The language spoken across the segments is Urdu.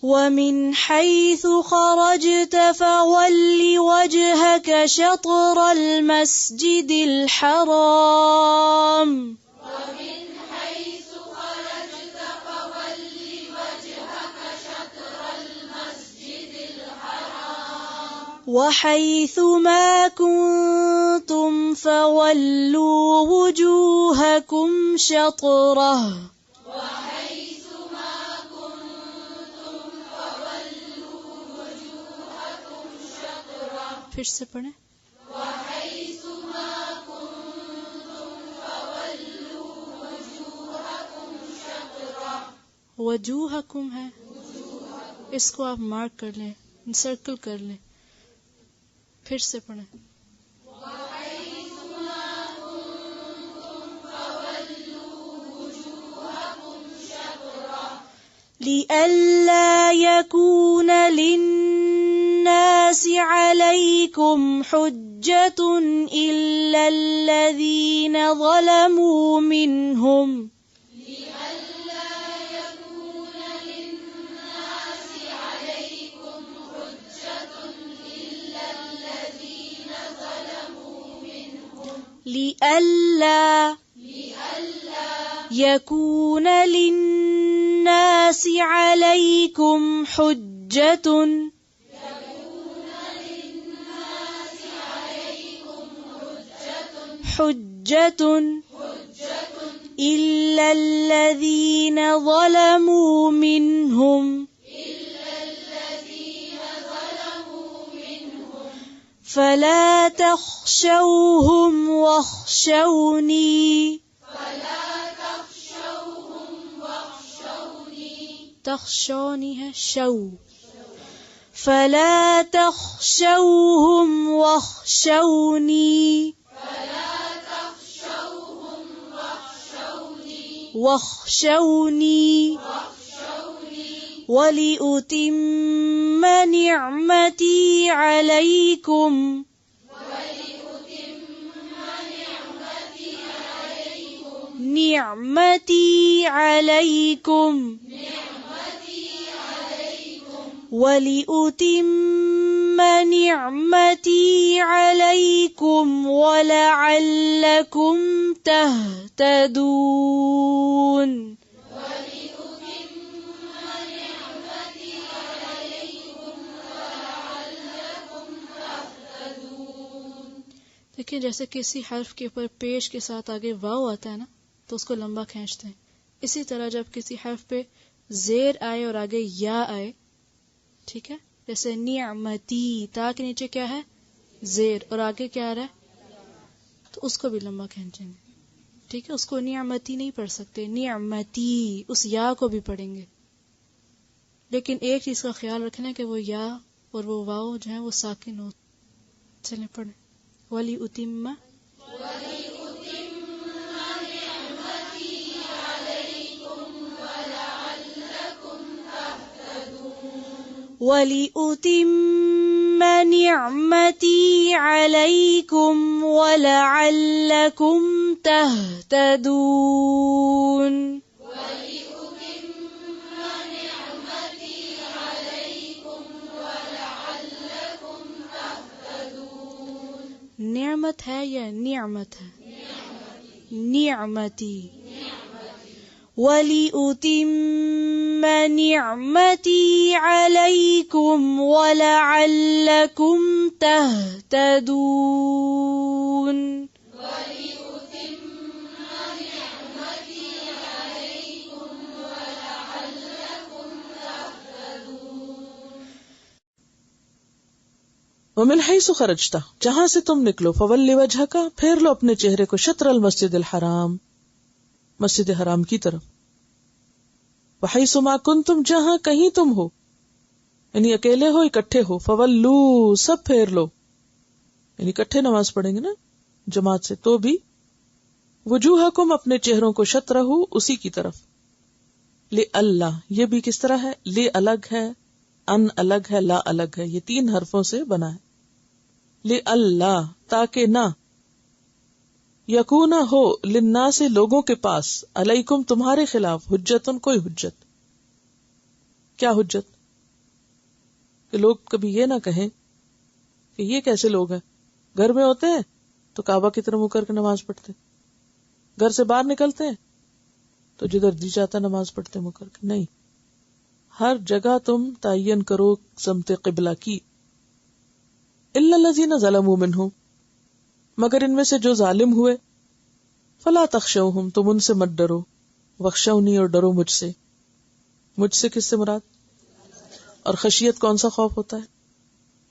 وَمِنْ حَيْثُ خَرَجْتَ فَوَلِّ وَجْهَكَ شَطْرَ الْمَسْجِدِ الْحَرَامِ وَمِنْ حَيْثُ خَرَجْتَ فَوَلِّ وَجْهَكَ شَطْرَ الْمَسْجِدِ الْحَرَامِ وَحَيْثُ مَا كُنْتُمْ فَوَلُّوا وُجُوهَكُمْ شَطْرَهُ پھر سے پڑھیں. وَحَيْثُ مَا كُنْتُمْ فَوَلُّوا وُجُوهَكُمْ شَطْرَهُ. وجوہکم ہے، اس کو آپ مارک کر لیں، سرکل کر لیں. پھر سے پڑھیں. وَحَيْثُ مَا كُنْتُمْ فَوَلُّوا وُجُوهَكُمْ شَطْرَهُ. لِئَلَّا يَكُونَ لِلنَّاسِ عَلَيْكُمْ حُجَّةٌ إِلَّا الَّذِينَ ظَلَمُوا مِنْهُمْ. لِئَلَّا يَكُونَ لِلنَّاسِ عَلَيْكُمْ حُجَّةٌ إِلَّا الَّذِينَ ظَلَمُوا مِنْهُمْ. لِئَلَّا يَكُونَ لِلنَّاسِ عَلَيْكُمْ حُجَّةٌ إِلَّا الَّذِينَ ظَلَمُوا مِنْهُمْ. فَلَا تَخْشَوْهُمْ وَاخْشَوْنِي. تخشونی ہے شو. فَلَا تَخْشَوْهُمْ وَاخْشَوْنِي. واخشوني وَلِأُتِمَّ نِعْمَتِي عَلَيْكُمْ. نِعْمَتِي عَلَيْكُمْ. وَلِأُتِمَّ نِعْمَتِي عَلَيْكُمْ وَلَعَلَّكُمْ تَهْتَدُونَ. دیکھیں جیسے کسی حرف کے اوپر پیش کے ساتھ آگے واو آتا ہے نا تو اس کو لمبا کھینچتے ہیں. اسی طرح جب کسی حرف پہ زیر آئے اور آگے یا آئے، ٹھیک ہے، جیسے نعمتی، تا کے نیچے کیا ہے؟ زیر، اور آگے کیا آ رہا ہے؟ تو اس کو بھی لمبا کھینچیں گے. ٹھیک ہے، اس کو نعمتی نہیں پڑھ سکتے، نعمتی، اس یا کو بھی پڑھیں گے. لیکن ایک چیز کا خیال رکھنا ہے کہ وہ یا اور وہ واو جو ہیں وہ ساکن ہو. چلیں پڑھیں. وَلِأُتِمَّ وَلِأُتِمَّ نِعْمَتِي عَلَيْكُمْ وَلَعَلَّكُمْ تَهْتَدُونَ. نعمت ہے یا نعمت ہے؟ نعمتی. وَلِأُتِمَّ نِعْمَتِي عَلَيْكُمْ وَلَعَلَّكُمْ تَهْتَدُونَ. ومن حیث خرجتا، جہاں سے تم نکلو، فولی وجہک، پھیر لو اپنے چہرے کو، شطر المسجد الحرام، مسجد حرام کی طرف. وحیث ما کنتم، جہاں کہیں تم ہو، یعنی اکیلے ہو اکٹھے ہو، فولو، سب پھیر لو، یعنی اکٹھے نماز پڑھیں گے نا جماعت سے تو بھی. وجوہکم، اپنے چہروں کو، شطرہ، اسی کی طرف. لِأَلَّا، یہ بھی کس طرح ہے؟ لی الگ ہے، ان الگ ہے، لا الگ ہے، یہ 3 حرفوں سے بنا ہے. لِأَلَّا، تاکہ نہ، یکون ہو، للناس، لوگوں کے پاس، علیکم، تمہارے خلاف، حجتن، کوئی حجت. کیا حجت؟ کہ لوگ کبھی یہ نہ کہیں کہ یہ کیسے لوگ ہیں، گھر میں ہوتے ہیں تو کعبہ کی طرف منہ کر کے نماز پڑھتے، گھر سے باہر نکلتے ہیں تو جدھر جی چاہتا نماز پڑھتے منہ کر کے. نہیں، ہر جگہ تم تعین کرو سمت قبلہ کی. الا الذین ظلموا منہم، مگر ان میں سے جو ظالم ہوئے. فلا تخشوہم، تم ان سے مت ڈرو. واخشونی، اور ڈرو مجھ سے. مجھ سے کس سے مراد؟ اور خشیت کون سا خوف ہوتا ہے؟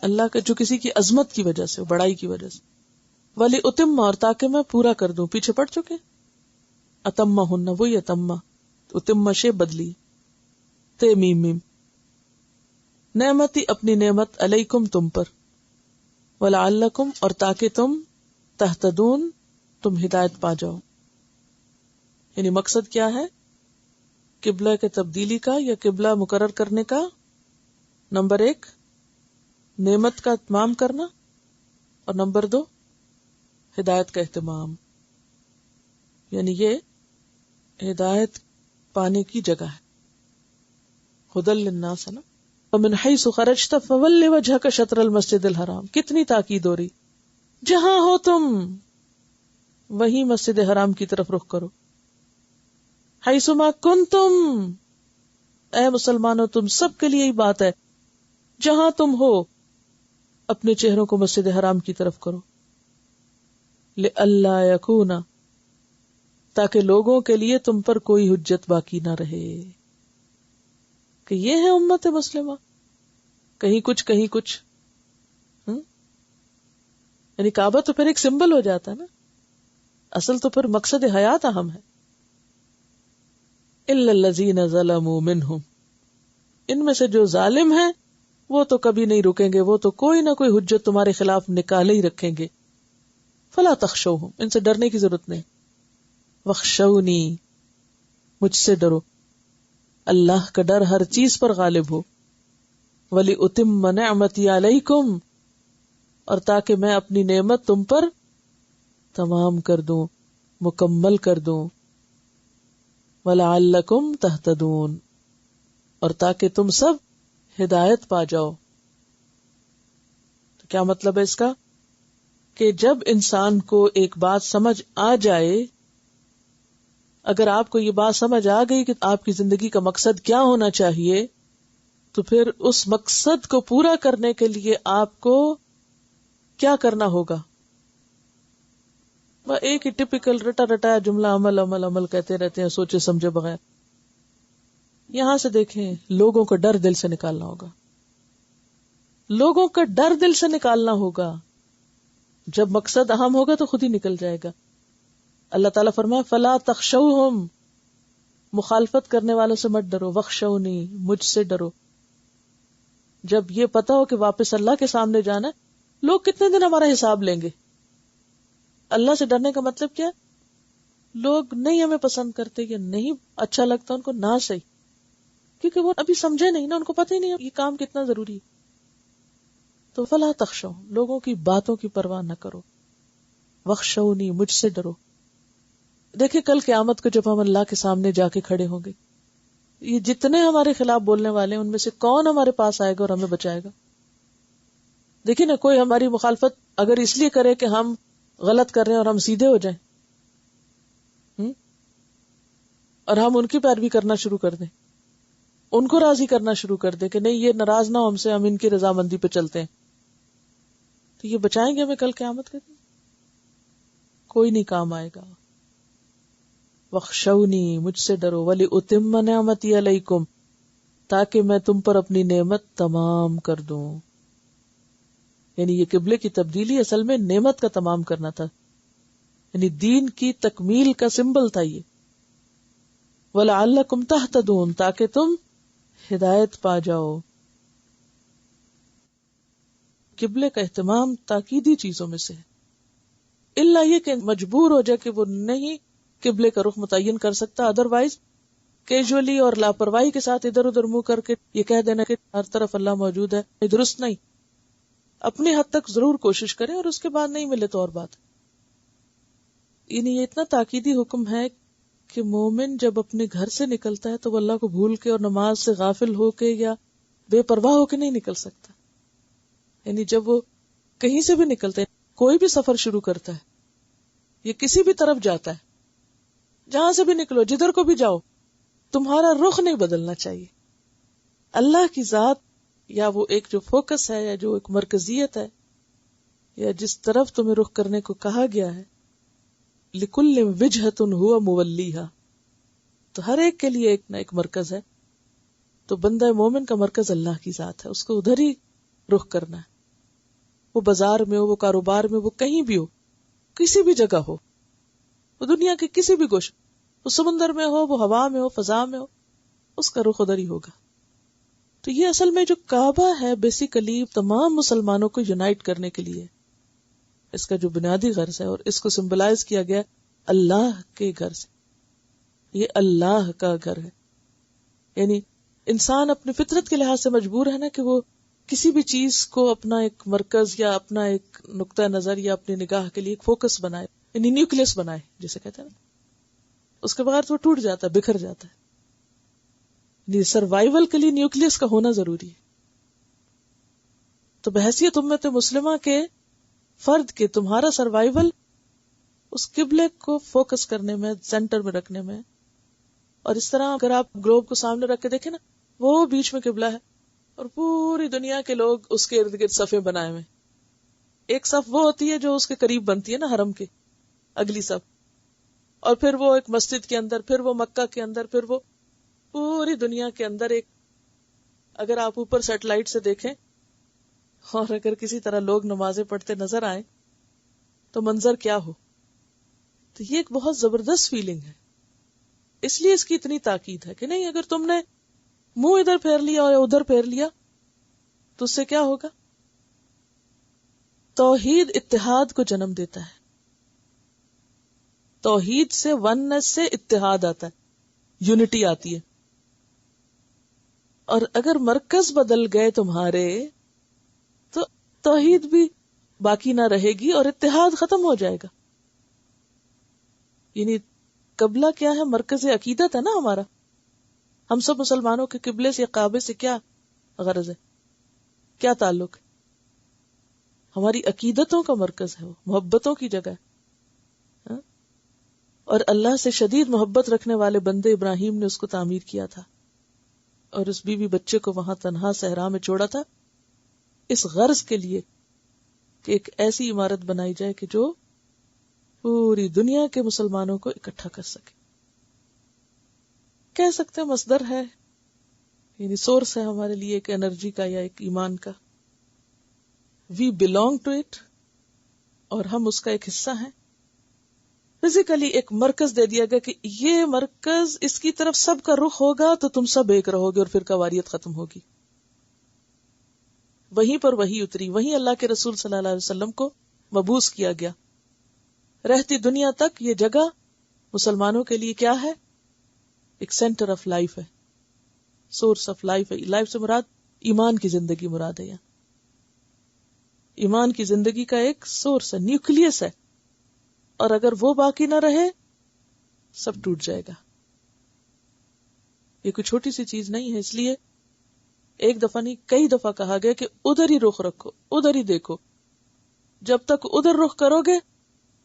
اللہ کا، جو کسی کی عظمت کی وجہ سے، بڑائی کی وجہ سے. ولی اتم، اور تاکہ میں پورا کر دوں. پیچھے پڑ چکے اتمہ ہن، وہی اتمہ، اتمہ شے بدلی، تے میم میم. نعمتی، اپنی نعمت، علیکم، تم پر. ولعلکم، اور تاکہ تم تہتدون، تم ہدایت پا جاؤ. یعنی مقصد کیا ہے؟ قبلہ کے تبدیلی کا یا قبلہ مقرر کرنے کا. نمبر 1 نعمت کا اتمام کرنا، اور نمبر 2 ہدایت کا اہتمام. یعنی یہ ہدایت پانے کی جگہ ہے. ہدی للناس ہے نا. ومن حیث خرجت فول وجہک شطر المسجد الحرام. کتنی تاکید ہو رہی، جہاں ہو تم وہیں مسجد حرام کی طرف رخ کرو. حیث ما کنتم، اے مسلمانوں تم سب کے لیے یہی بات ہے، جہاں تم ہو اپنے چہروں کو مسجد حرام کی طرف کرو. لئلا یکون، تاکہ لوگوں کے لیے تم پر کوئی حجت باقی نہ رہے. کہ یہ ہے امت مسلمہ، کہیں کچھ کہیں کچھ. یعنی کعبہ تو پھر ایک سمبل ہو جاتا ہے نا، اصل تو پھر مقصد حیات اہم ہے. الا الذین ظلموا منہم، ان میں سے جو ظالم ہیں وہ تو کبھی نہیں رکیں گے، وہ تو کوئی نہ کوئی حجت تمہارے خلاف نکالے ہی رکھیں گے. فلا تخشوہم، ان سے ڈرنے کی ضرورت نہیں. واخشونی، مجھ سے ڈرو. اللہ کا ڈر ہر چیز پر غالب ہو. ولی اتم نعمتی علیکم، اور تاکہ میں اپنی نعمت تم پر تمام کر دوں، مکمل کر دوں. ولعلکم تہتدون، اور تاکہ تم سب ہدایت پا جاؤ. تو کیا مطلب ہے اس کا؟ کہ جب انسان کو ایک بات سمجھ آ جائے، اگر آپ کو یہ بات سمجھ آ گئی کہ آپ کی زندگی کا مقصد کیا ہونا چاہیے، تو پھر اس مقصد کو پورا کرنے کے لیے آپ کو کیا کرنا ہوگا؟ ایک ہی ٹپیکل رٹا رٹایا جملہ، عمل عمل عمل کہتے رہتے ہیں سوچے سمجھے بغیر. یہاں سے دیکھیں، لوگوں کا ڈر دل سے نکالنا ہوگا. لوگوں کا ڈر دل سے نکالنا ہوگا. جب مقصد اہم ہوگا تو خود ہی نکل جائے گا. اللہ تعالیٰ فرمایا فلا تخشوہم، مخالفت کرنے والوں سے مت ڈرو. واخشونی، مجھ سے ڈرو. جب یہ پتا ہو کہ واپس اللہ کے سامنے جانا ہے، لوگ کتنے دن ہمارا حساب لیں گے؟ اللہ سے ڈرنے کا مطلب کیا؟ لوگ نہیں ہمیں پسند کرتے یا نہیں اچھا لگتا ان کو، نہ صحیح، کیونکہ وہ ابھی سمجھے نہیں نا، ان کو پتہ ہی نہیں یہ کام کتنا ضروری. تو فلا تخشو، لوگوں کی باتوں کی پرواہ نہ کرو. واخشونی، مجھ سے ڈرو. دیکھیں کل قیامت کو جب ہم اللہ کے سامنے جا کے کھڑے ہوں گے، یہ جتنے ہمارے خلاف بولنے والے ہیں ان میں سے کون ہمارے پاس آئے گا اور ہمیں بچائے گا؟ دیکھیں نا، کوئی ہماری مخالفت اگر اس لیے کرے کہ ہم غلط کر رہے ہیں اور ہم سیدھے ہو جائیں، اور ہم ان کی پیروی کرنا شروع کر دیں، ان کو راضی کرنا شروع کر دیں کہ نہیں یہ ناراض نہ ہو ہم سے، ہم ان کی رضامندی پہ چلتے ہیں، تو یہ بچائیں گے ہمیں کل قیامت کے دن؟ کوئی نہیں کام آئے گا. واخشونی، مجھ سے ڈرو. ولی اتم نعمتی علیکم، تاکہ میں تم پر اپنی نعمت تمام کر دوں. یعنی یہ قبلے کی تبدیلی اصل میں نعمت کا تمام کرنا تھا، یعنی دین کی تکمیل کا سمبل تھا یہ. وَلَعَلَّكُمْ تَهْتَدُونَ، تاکہ تم ہدایت پا جاؤ. قبلے کا اہتمام تاکیدی چیزوں میں سے ہے، الا یہ کہ مجبور ہو جائے کہ وہ نہیں قبلے کا رخ متعین کر سکتا، ادروائز کیجولی اور لاپرواہی کے ساتھ ادھر ادھر منہ کر کے یہ کہہ دینا کہ ہر طرف اللہ موجود ہے، درست نہیں. اپنی حد تک ضرور کوشش کریں، اور اس کے بعد نہیں ملے تو اور بات. یعنی یہ اتنا تاکیدی حکم ہے کہ مومن جب اپنے گھر سے نکلتا ہے تو وہ اللہ کو بھول کے اور نماز سے غافل ہو کے یا بے پرواہ ہو کے نہیں نکل سکتا. یعنی جب وہ کہیں سے بھی نکلتے ہیں، کوئی بھی سفر شروع کرتا ہے یا کسی بھی طرف جاتا ہے، جہاں سے بھی نکلو، جدھر کو بھی جاؤ، تمہارا رخ نہیں بدلنا چاہیے. اللہ کی ذات یا وہ ایک جو فوکس ہے یا جو ایک مرکزیت ہے یا جس طرف تمہیں رخ کرنے کو کہا گیا ہے، لِكُلٍّ وِجْهَةٌ هُوَ مُوَلِّيهَا، تو ہر ایک کے لیے ایک نہ ایک مرکز ہے. تو بندہ مومن کا مرکز اللہ کی ذات ہے، اس کو ادھر ہی رخ کرنا ہے. وہ بازار میں ہو، وہ کاروبار میں، وہ کہیں بھی ہو، کسی بھی جگہ ہو، وہ دنیا کے کسی بھی گوشے، وہ سمندر میں ہو، وہ ہوا میں ہو، فضا میں ہو، اس کا رخ ادھر ہی ہوگا. تو یہ اصل میں جو کعبہ ہے بیسیکلی تمام مسلمانوں کو یونائٹ کرنے کے لیے، اس کا جو بنیادی غرض ہے، اور اس کو سمبلائز کیا گیا اللہ کے گھر سے. یہ اللہ کا گھر ہے. یعنی انسان اپنی فطرت کے لحاظ سے مجبور ہے نا کہ وہ کسی بھی چیز کو اپنا ایک مرکز یا اپنا ایک نقطہ نظر یا اپنی نگاہ کے لیے ایک فوکس بنائے، یعنی نیوکلیس بنائے جسے کہتے ہیں نا. اس کے بغیر تو ٹوٹ جاتا ہے، بکھر جاتا ہے. سروائیول کے لیے نیوکلیس کا ہونا ضروری ہے. تو بحیثیت امت مسلمہ کے فرد کے تمہارا سروائیول اس قبلے کو فوکس کرنے میں، سینٹر میں رکھنے میں. اور اس طرح اگر آپ گلوب کو سامنے رکھ کے دیکھیں نا، وہ بیچ میں قبلہ ہے اور پوری دنیا کے لوگ اس کے ارد گرد صفیں بنائے ہوئے. ایک صف وہ ہوتی ہے جو اس کے قریب بنتی ہے نا، حرم کے اگلی صف، اور پھر وہ ایک مسجد کے اندر، پھر وہ مکہ کے اندر، پھر وہ پوری دنیا کے اندر ایک. اگر آپ اوپر سیٹلائٹ سے دیکھیں اور اگر کسی طرح لوگ نمازیں پڑھتے نظر آئیں تو منظر کیا ہو. تو یہ ایک بہت زبردست فیلنگ ہے. اس لیے اس کی اتنی تاکید ہے کہ نہیں، اگر تم نے منہ ادھر پھیر لیا اور ادھر پھیر لیا تو اس سے کیا ہوگا. توحید اتحاد کو جنم دیتا ہے. توحید سے، وننس سے اتحاد آتا ہے، یونٹی آتی ہے. اور اگر مرکز بدل گئے تمہارے تو توحید بھی باقی نہ رہے گی اور اتحاد ختم ہو جائے گا. یعنی قبلہ کیا ہے؟ مرکز عقیدت ہے نا ہمارا. ہم سب مسلمانوں کے قبلے سے، کعبے سے کیا غرض ہے، کیا تعلق ہے؟ ہماری عقیدتوں کا مرکز ہے، وہ محبتوں کی جگہ ہے. اور اللہ سے شدید محبت رکھنے والے بندے ابراہیم نے اس کو تعمیر کیا تھا اور اس بیوی بچے کو وہاں تنہا صحرا میں چھوڑا تھا، اس غرض کے لیے کہ ایک ایسی عمارت بنائی جائے کہ جو پوری دنیا کے مسلمانوں کو اکٹھا کر سکے. کہہ سکتے ہیں مصدر ہے، یعنی سورس ہے ہمارے لیے ایک انرجی کا یا ایک ایمان کا. وی بلونگ ٹو اٹ، اور ہم اس کا ایک حصہ ہیں. فزیکلی ایک مرکز دے دیا گیا کہ یہ مرکز، اس کی طرف سب کا رخ ہوگا تو تم سب ایک رہو گے اور پھر واریت ختم ہوگی. وہیں پر وہی اتری، وہیں اللہ کے رسول صلی اللہ علیہ وسلم کو مبعوث کیا گیا. رہتی دنیا تک یہ جگہ مسلمانوں کے لیے کیا ہے؟ ایک سینٹر آف لائف ہے، سورس آف لائف ہے. لائف سے مراد ایمان کی زندگی مراد ہے. ایمان کی زندگی کا ایک سورس ہے، نیوکلیس ہے. اور اگر وہ باقی نہ رہے سب ٹوٹ جائے گا. یہ کوئی چھوٹی سی چیز نہیں ہے. اس لیے ایک دفعہ نہیں، کئی دفعہ کہا گیا کہ ادھر ہی رخ رکھو، ادھر ہی دیکھو. جب تک ادھر رخ کرو گے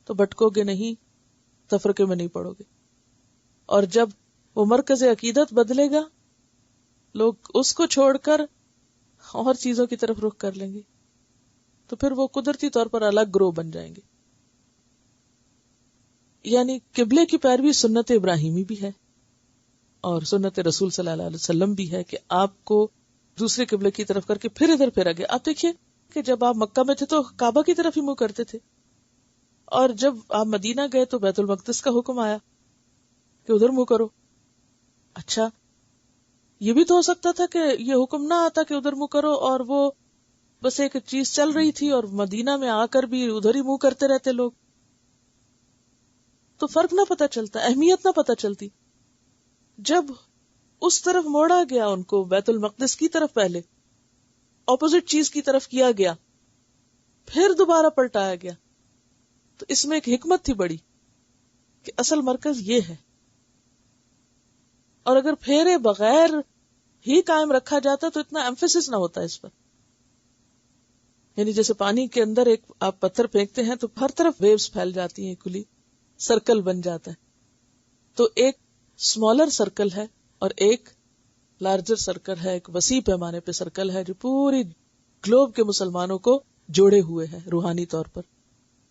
تو بھٹکو گے نہیں، تفرقے میں نہیں پڑو گے. اور جب وہ مرکز عقیدت بدلے گا، لوگ اس کو چھوڑ کر اور چیزوں کی طرف رخ کر لیں گے تو پھر وہ قدرتی طور پر الگ گروہ بن جائیں گے. یعنی قبلے کی پیروی سنت ابراہیمی بھی ہے اور سنت رسول صلی اللہ علیہ وسلم بھی ہے کہ آپ کو دوسرے قبلے کی طرف کر کے پھر ادھر پھیرا گیا. آپ دیکھیے کہ جب آپ مکہ میں تھے تو کعبہ کی طرف ہی منہ کرتے تھے، اور جب آپ مدینہ گئے تو بیت المقدس کا حکم آیا کہ ادھر منہ کرو. اچھا، یہ بھی تو ہو سکتا تھا کہ یہ حکم نہ آتا کہ ادھر منہ کرو اور وہ بس ایک چیز چل رہی تھی اور مدینہ میں آ کر بھی ادھر ہی منہ کرتے رہتے لوگ، تو فرق نہ پتہ چلتا، اہمیت نہ پتہ چلتی. جب اس طرف موڑا گیا ان کو، بیت المقدس کی طرف پہلے اپوزٹ چیز کی طرف کیا گیا، پھر دوبارہ پلٹایا گیا، تو اس میں ایک حکمت تھی بڑی کہ اصل مرکز یہ ہے. اور اگر پھیرے بغیر ہی قائم رکھا جاتا تو اتنا ایمفیسس نہ ہوتا اس پر. یعنی جیسے پانی کے اندر ایک آپ پتھر پھینکتے ہیں تو ہر طرف ویوز پھیل جاتی ہیں، کھلی سرکل بن جاتا ہے. تو ایک اسمالر سرکل ہے اور ایک لارجر سرکل ہے، ایک وسیع پیمانے پہ سرکل ہے جو پوری گلوب کے مسلمانوں کو جوڑے ہوئے ہے روحانی طور پر.